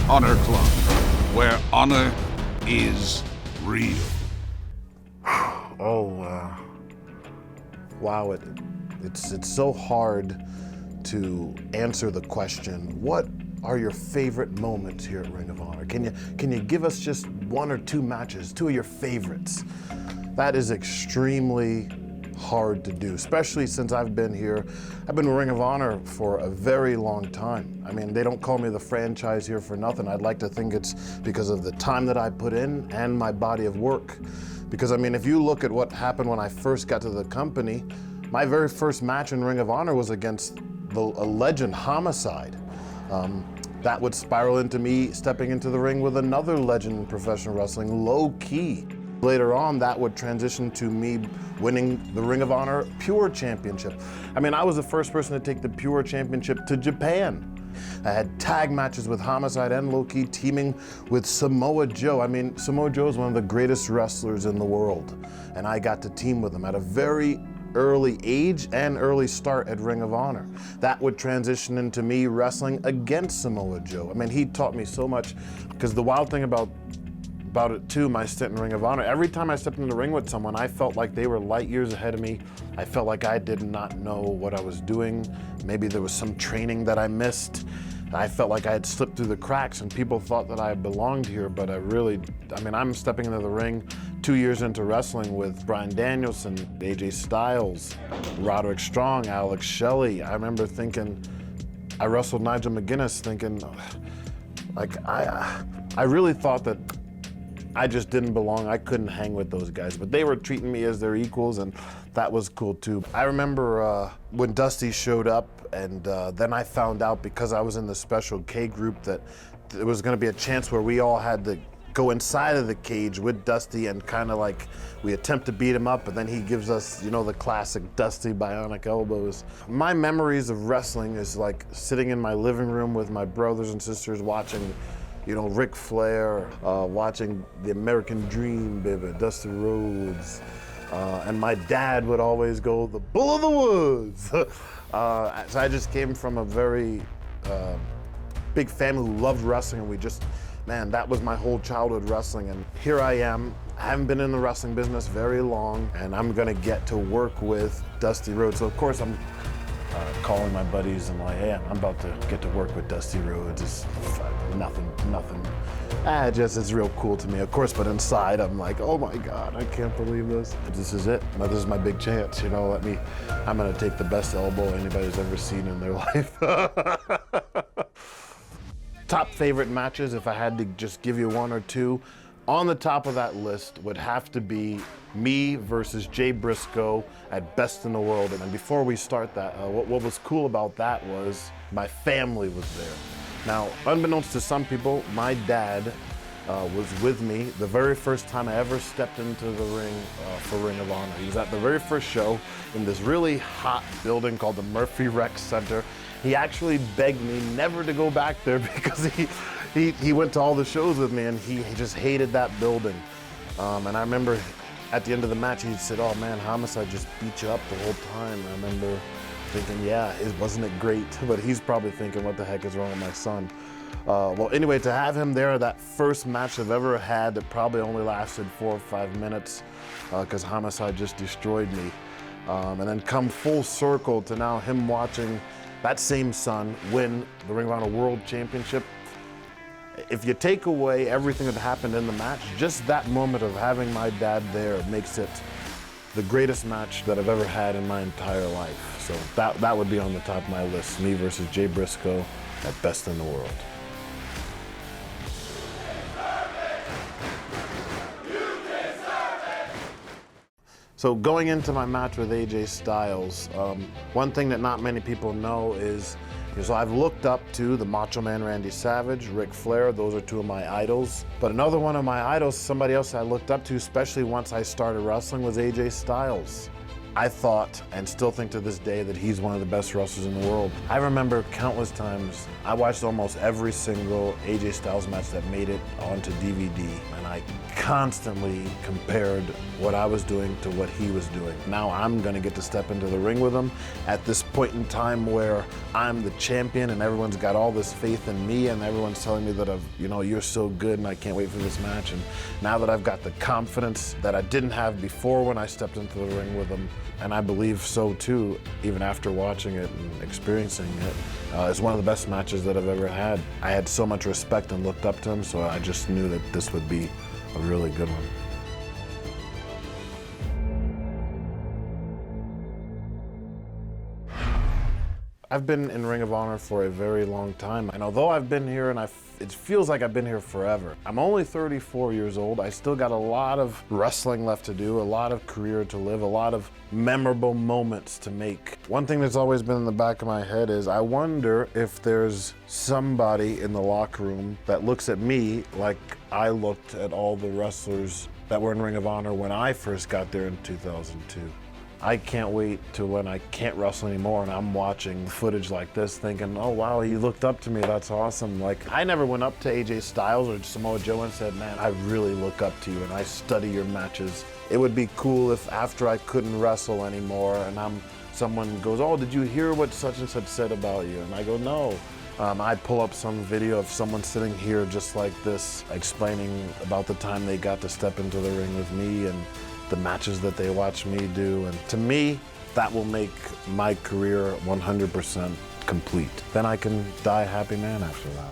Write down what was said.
Honor Club, where honor is real. Wow, it's so hard to answer the question, what are your favorite moments here at Ring of Honor? Can you give us just one or two matches, two of your favorites? That is extremely hard to do, especially since I've been here. I've been in Ring of Honor for a very long time. I mean, they don't call me the franchise here for nothing. I'd like to think it's because of the time that I put in and my body of work. Because I mean, if you look at what happened when I first got to the company, my very first match in Ring of Honor was against a legend, Homicide. That would spiral into me stepping into the ring with another legend in professional wrestling, Low Ki. Later on, that would transition to me winning the Ring of Honor Pure Championship. I mean, I was the first person to take the Pure Championship to Japan. I had tag matches with Homicide and Low Ki, teaming with Samoa Joe. I mean, Samoa Joe is one of the greatest wrestlers in the world, and I got to team with him at a very early age and early start at Ring of Honor. That would transition into me wrestling against Samoa Joe. I mean, he taught me so much, because the wild thing about it too, my stint in Ring of Honor, every time I stepped in the ring with someone, I felt like they were light years ahead of me. I felt like I did not know what I was doing. Maybe there was some training that I missed. I felt like I had slipped through the cracks and people thought that I belonged here, but I mean, I'm stepping into the ring 2 years into wrestling with Bryan Danielson, AJ Styles, Roderick Strong, Alex Shelley. I remember thinking, I wrestled Nigel McGuinness thinking, like, I really thought that I just didn't belong. I couldn't hang with those guys, but they were treating me as their equals, and that was cool too. I remember when Dusty showed up, and then I found out, because I was in the Special K group, that there was gonna be a chance where we all had to go inside of the cage with Dusty and kind of like, we attempt to beat him up, but then he gives us, you know, the classic Dusty bionic elbows. My memories of wrestling is like sitting in my living room with my brothers and sisters watching, you know, Ric Flair, watching the American Dream, baby, Dusty Rhodes. And my dad would always go, the Bull of the Woods. So I just came from a very big family who loved wrestling, and we just, man, that was my whole childhood, wrestling. And here I am. I haven't been in the wrestling business very long, and I'm gonna get to work with Dusty Rhodes. So of course I'm calling my buddies and like, hey, I'm about to get to work with Dusty Rhodes. It's nothing. It's real cool to me, of course, but inside I'm like, oh my God, I can't believe this. This is it. This is my big chance, you know, I'm gonna take the best elbow anybody's ever seen in their life. Top favorite matches, if I had to just give you one or two, on the top of that list would have to be me versus Jay Briscoe at Best in the World. And before we start that, what was cool about that was my family was there. Now, unbeknownst to some people, my dad was with me the very first time I ever stepped into the ring for Ring of Honor. He was at the very first show in this really hot building called the Murphy Rec Center. He actually begged me never to go back there because he went to all the shows with me, and he just hated that building. And I remember at the end of the match, he said, oh man, Homicide just beat you up the whole time. And I remember thinking, yeah, wasn't it great? But he's probably thinking, what the heck is wrong with my son? Well, anyway, to have him there, that first match I've ever had that probably only lasted 4 or 5 minutes, because Homicide just destroyed me. And then come full circle to now him watching that same son win the Ring of Honor World Championship. If you take away everything that happened in the match, just that moment of having my dad there makes it the greatest match that I've ever had in my entire life. So that would be on the top of my list, me versus Jay Briscoe at Best in the World. So going into my match with AJ Styles, one thing that not many people know is I've looked up to the Macho Man Randy Savage, Ric Flair. Those are two of my idols. But another one of my idols, somebody else I looked up to, especially once I started wrestling, was AJ Styles. I thought, and still think to this day, that he's one of the best wrestlers in the world. I remember countless times, I watched almost every single AJ Styles match that made it onto DVD, and I constantly compared what I was doing to what he was doing. Now I'm gonna get to step into the ring with him at this point in time where I'm the champion and everyone's got all this faith in me and everyone's telling me that you're so good and I can't wait for this match. And now that I've got the confidence that I didn't have before when I stepped into the ring with him, and I believe so too, even after watching it and experiencing it, it's one of the best matches that I've ever had. I had so much respect and looked up to him, so I just knew that this would be a really good one. I've been in Ring of Honor for a very long time, and although I've been here and it feels like I've been here forever. I'm only 34 years old. I still got a lot of wrestling left to do, a lot of career to live, a lot of memorable moments to make. One thing that's always been in the back of my head is I wonder if there's somebody in the locker room that looks at me like I looked at all the wrestlers that were in Ring of Honor when I first got there in 2002. I can't wait to when I can't wrestle anymore and I'm watching footage like this thinking, oh wow, he looked up to me, that's awesome. Like, I never went up to AJ Styles or Samoa Joe and said, man, I really look up to you and I study your matches. It would be cool if after I couldn't wrestle anymore and someone goes, oh, did you hear what such and such said about you? And I go, no. I'd pull up some video of someone sitting here just like this, explaining about the time they got to step into the ring with me and the matches that they watch me do. And to me, that will make my career 100% complete. Then I can die a happy man after that.